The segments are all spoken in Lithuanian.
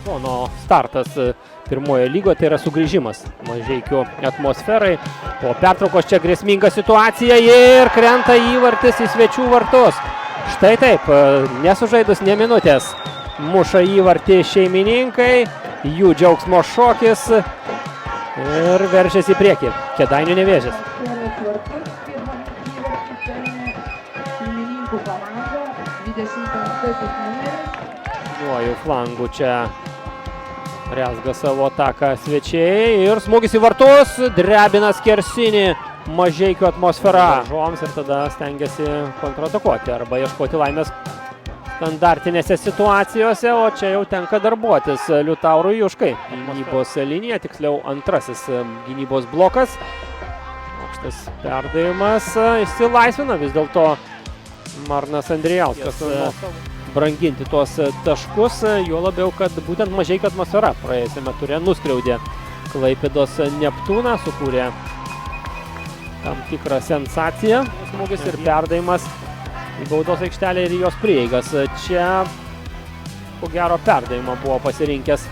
sezono startas pirmojo lygoje, tai yra sugrįžimas Mažeikių atmosferai. Po pertraukos čia grėsminga situacija ir krenta įvartis į svečių vartus. Štai taip, nesužaidus nė minutės, muša įvartį šeimininkai, jų džiaugsmo šokis ir veržiasi į priekį. Kėdainių Nevėžis. Nuoju flangu čia rezga savo ataką svečiai ir smūgis į vartus, drebina skersinį Mažeikių atmosfera. Varžovams ir tada stengiasi kontratakuoti arba ieškoti laimės standartinėse situacijose, o čia jau tenka darbuotis Liutaurui Juškai. Gynybos linija, tiksliau antrasis gynybos blokas. Aukštas perdavimas, išsilaisvina vis dėlto Marnas Andrijauskas branginti tuos taškus, juo labiau, kad būtent Mažeikių atmosfera praėjusiame ture nuskriaudė Klaipėdos Neptūną, sukūrė tam tikrą sensaciją. Smūgis ir perdavimas į baudos aikštelę ir jos prieigas. Čia ko gero perdavimą buvo pasirinkęs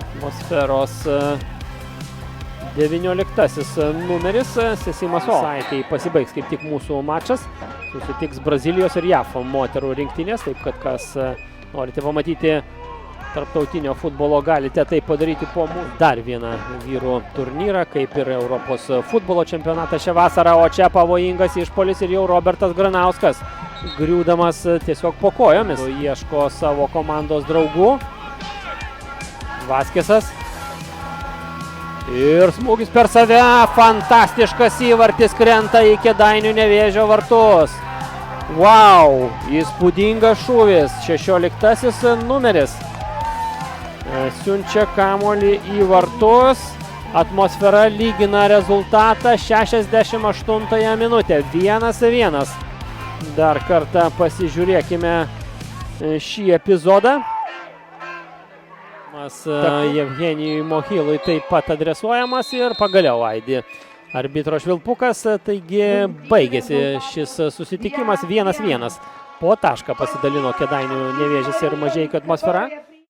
atmosferos 19-asis numeris Sesimas O. Tai pasibaigs kaip tik mūsų mačas. Susitiks Brazilijos ir JAF moterų rinktinės, taip kad kas norite pamatyti tarptautinio futbolo, galite tai padaryti po mūsų. Dar vieną vyrų turnyrą, kaip ir Europos futbolo čempionatą šią vasarą, o čia pavojingas išpuolis ir jau Robertas Granauskas, griūdamas tiesiog po kojomis, ieško savo komandos draugų. Vaskesas. Ir smūgis per save, fantastiškas įvartis krenta į Kėdainių Nevėžio vartus. Wow, įspūdingas šūvis, 16-asis numeris. Siunčia kamuolį į vartus, atmosfera lygina rezultatą 68 minutę, 1-1. Dar kartą pasižiūrėkime šį epizodą. Jevgenijui Mohilui taip pat adresuojamas ir pagaliau aidi arbitro švilpukas, taigi baigėsi šis susitikimas 1-1. Po tašką pasidalino Kėdainių Nevėžis ir Mažeikių atmosfera.